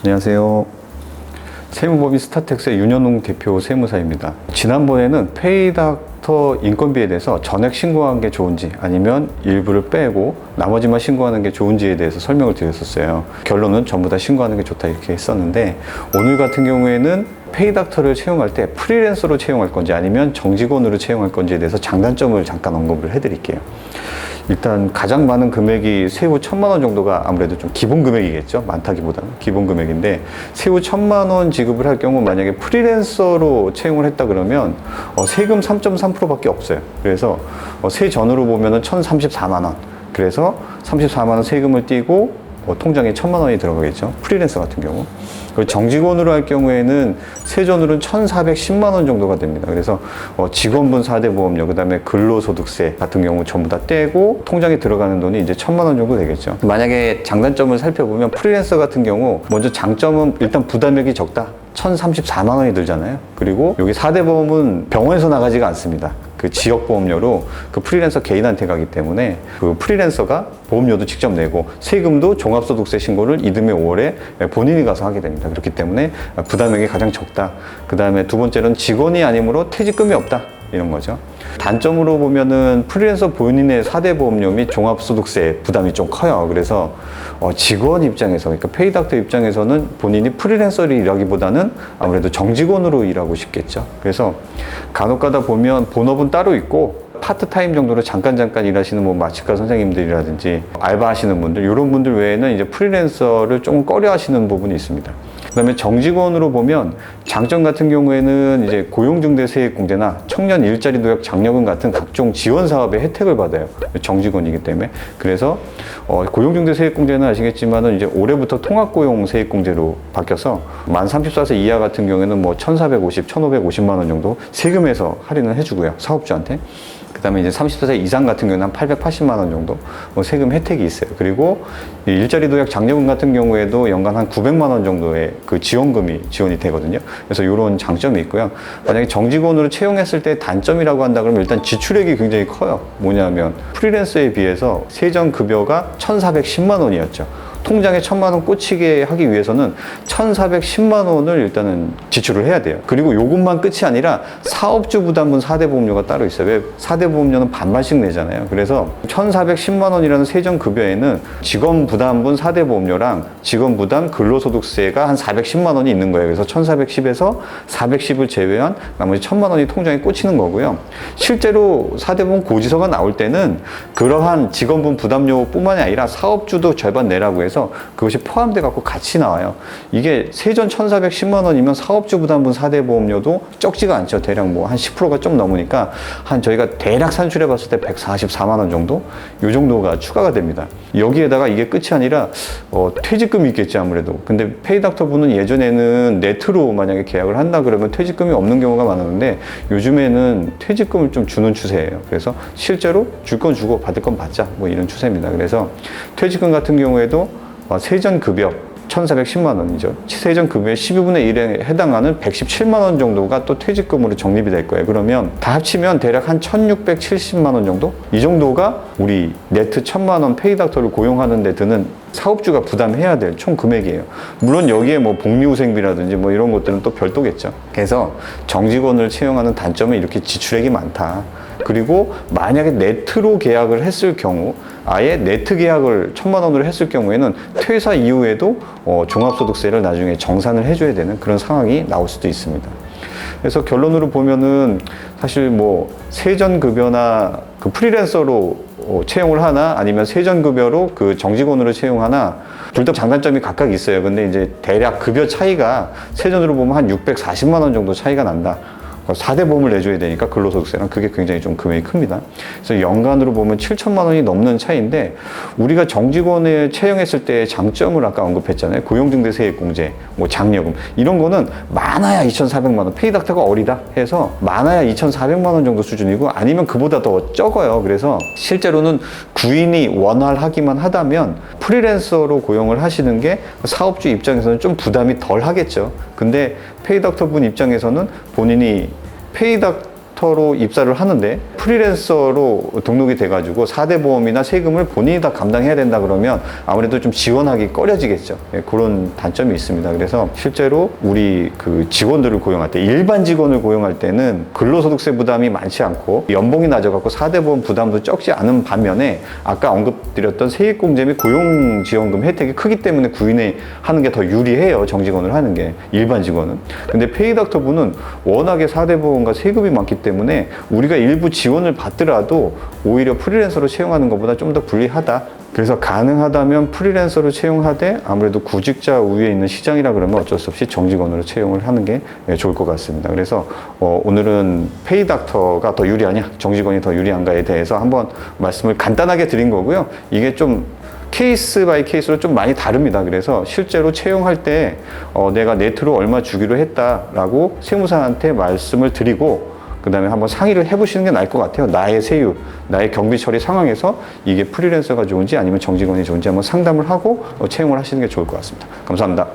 안녕하세요. 세무법인 스타텍스의 윤현웅 대표 세무사입니다. 지난번에는 페이닥터 인건비에 대해서 전액 신고한 게 좋은지 아니면 일부를 빼고 나머지만 신고하는 게 좋은지에 대해서 설명을 드렸었어요. 결론은 전부 다 신고하는 게 좋다 이렇게 했었는데, 오늘 같은 경우에는 페이닥터를 채용할 때 프리랜서로 채용할 건지 아니면 정직원으로 채용할 건지에 대해서 장단점을 잠깐 언급을 해드릴게요. 일단 가장 많은 금액이 세후 1,000만 원 정도가 아무래도 좀 기본 금액이겠죠. 많다기보다는 기본 금액인데, 세후 1,000만 원 지급을 할 경우 만약에 프리랜서로 채용을 했다 그러면 세금 3.3%밖에 없어요. 그래서 세전으로 보면은 1,034만 원. 그래서 34만 원 세금을 떼고 통장에 1,000만 원이 들어가겠죠. 프리랜서 같은 경우. 그리고 정직원으로 할 경우에는 세전으로는 1,410만 원 정도가 됩니다. 그래서 직원분 4대 보험료, 그 다음에 근로소득세 같은 경우 전부 다 떼고 통장에 들어가는 돈이 이제 1,000만 원 정도 되겠죠. 만약에 장단점을 살펴보면 프리랜서 같은 경우 먼저 장점은 일단 부담액이 적다. 1,034만 원이 들잖아요. 그리고 여기 4대 보험은 병원에서 나가지가 않습니다. 그 지역보험료로 그 프리랜서 개인한테 가기 때문에 그 프리랜서가 보험료도 직접 내고 세금도 종합소득세 신고를 이듬해 5월에 본인이 가서 하게 됩니다. 그렇기 때문에 부담액이 가장 적다. 그 다음에 두 번째는 직원이 아니므로 퇴직금이 없다. 이런 거죠. 단점으로 보면은 프리랜서 본인의 4대 보험료 및 종합소득세 부담이 좀 커요. 그래서 직원 입장에서, 그러니까 페이닥터 입장에서는 본인이 프리랜서로 일하기보다는 아무래도 정직원으로 일하고 싶겠죠. 그래서 간혹 가다 보면 본업은 따로 있고 파트타임 정도로 잠깐 일하시는 뭐 마취과 선생님들이라든지 알바 하시는 분들, 이런 분들 외에는 이제 프리랜서를 조금 꺼려 하시는 부분이 있습니다. 그 다음에 정직원으로 보면 장점 같은 경우에는 이제 고용중대세액공제나 청년 일자리 노역 장려금 같은 각종 지원 사업의 혜택을 받아요. 정직원이기 때문에. 그래서 고용중대세액공제는 아시겠지만은 이제 올해부터 통합고용세액공제로 바뀌어서 만 34세 이하 같은 경우에는 뭐 1,450, 1,550만 원 정도 세금에서 할인을 해주고요. 사업주한테. 그 다음에 이제 30세 이상 같은 경우는 한 880만 원 정도 세금 혜택이 있어요. 그리고 일자리 도약 장려금 같은 경우에도 연간 한 900만 원 정도의 그 지원금이 지원이 되거든요. 그래서 이런 장점이 있고요. 만약에 정직원으로 채용했을 때 단점이라고 한다 그러면 일단 지출액이 굉장히 커요. 뭐냐면 프리랜서에 비해서 세전급여가 1,410만 원이었죠. 통장에 1,000만 원 꽂히게 하기 위해서는 1,410만 원을 일단은 지출을 해야 돼요. 그리고 요것만 끝이 아니라 사업주 부담분 4대 보험료가 따로 있어요. 왜 4대 보험료는 반반씩 내잖아요. 그래서 1,410만 원이라는 세전급여에는 직원 부담분 4대 보험료랑 직원 부담 근로소득세가 한 410만 원이 있는 거예요. 그래서 1,410에서 410을 제외한 나머지 1,000만 원이 통장에 꽂히는 거고요. 실제로 4대 보험 고지서가 나올 때는 그러한 직원분 부담료뿐만이 아니라 사업주도 절반 내라고 해서 그것이 포함돼 갖고 같이 나와요. 이게 세전 1,410만 원이면 사업주 부담분 4대 보험료도 적지가 않죠. 대략 뭐 한 10%가 좀 넘으니까 한 저희가 대략 산출해 봤을 때 144만 원 정도? 요 정도가 추가가 됩니다. 여기에다가 이게 끝이 아니라 퇴직금이 있겠지 아무래도. 근데 페이닥터 분은 예전에는 네트로 만약에 계약을 한다 그러면 퇴직금이 없는 경우가 많았는데 요즘에는 퇴직금을 좀 주는 추세예요. 그래서 실제로 줄 건 주고 받을 건 받자 뭐 이런 추세입니다. 그래서 퇴직금 같은 경우에도 세전급여 1,410만 원이죠. 세전급여의 12분의 1에 해당하는 117만 원 정도가 또 퇴직금으로 적립이 될 거예요. 그러면 다 합치면 대략 한 1,670만 원 정도? 이 정도가 우리 네트 1,000만 원 페이닥터를 고용하는 데 드는 사업주가 부담해야 될 총 금액이에요. 물론 여기에 뭐 복리후생비라든지 뭐 이런 것들은 또 별도겠죠. 그래서 정직원을 채용하는 단점은 이렇게 지출액이 많다. 그리고 만약에 네트로 계약을 했을 경우, 아예 네트 계약을 1,000만 원으로 했을 경우에는 퇴사 이후에도 종합소득세를 나중에 정산을 해줘야 되는 그런 상황이 나올 수도 있습니다. 그래서 결론으로 보면은 사실 뭐 세전급여나 그 프리랜서로 채용을 하나 아니면 세전급여로 그 정직원으로 채용하나 둘 다 장단점이 각각 있어요. 근데 이제 대략 급여 차이가 세전으로 보면 한 640만 원 정도 차이가 난다. 4대 보험을 내줘야 되니까 근로소득세랑 그게 굉장히 좀 금액이 큽니다. 그래서 연간으로 보면 7천만 원이 넘는 차이인데, 우리가 정직원을 채용했을 때 장점을 아까 언급했잖아요. 고용중대세액공제, 뭐 장려금 이런 거는 많아야 2,400만 원, 페이닥터가 어리다 해서 많아야 2,400만 원 정도 수준이고 아니면 그보다 더 적어요. 그래서 실제로는 구인이 원활하기만 하다면 프리랜서로 고용을 하시는 게 사업주 입장에서는 좀 부담이 덜 하겠죠. 근데 페이닥터 분 입장에서는 본인이 페이닥터 페이닥터로 입사를 하는데 프리랜서로 등록이 돼가지고 4대 보험이나 세금을 본인이 다 감당해야 된다 그러면 아무래도 좀 지원하기 꺼려지겠죠. 예, 그런 단점이 있습니다. 그래서 실제로 우리 그 직원들을 고용할 때, 일반 직원을 고용할 때는 근로소득세 부담이 많지 않고 연봉이 낮아갖고 4대 보험 부담도 적지 않은 반면에 아까 언급드렸던 세액공제 및 고용지원금 혜택이 크기 때문에 구인하는 게 더 유리해요. 정직원을 하는 게, 일반 직원은. 근데 페이닥터 분은 워낙에 4대 보험과 세금이 많기 때문에 우리가 일부 지원을 받더라도 오히려 프리랜서로 채용하는 것보다 좀 더 불리하다. 그래서 가능하다면 프리랜서로 채용하되 아무래도 구직자 우위에 있는 시장이라 그러면 어쩔 수 없이 정직원으로 채용을 하는 게 좋을 것 같습니다. 그래서 오늘은 페이닥터가 더 유리하냐, 정직원이 더 유리한가에 대해서 한번 말씀을 간단하게 드린 거고요. 이게 좀 케이스 바이 케이스로 좀 많이 다릅니다. 그래서 실제로 채용할 때 내가 네트로 얼마 주기로 했다라고 세무사한테 말씀을 드리고 그 다음에 한번 상의를 해보시는 게 나을 것 같아요. 나의 세유, 나의 경비 처리 상황에서 이게 프리랜서가 좋은지 아니면 정직원이 좋은지 한번 상담을 하고 채용을 하시는 게 좋을 것 같습니다. 감사합니다.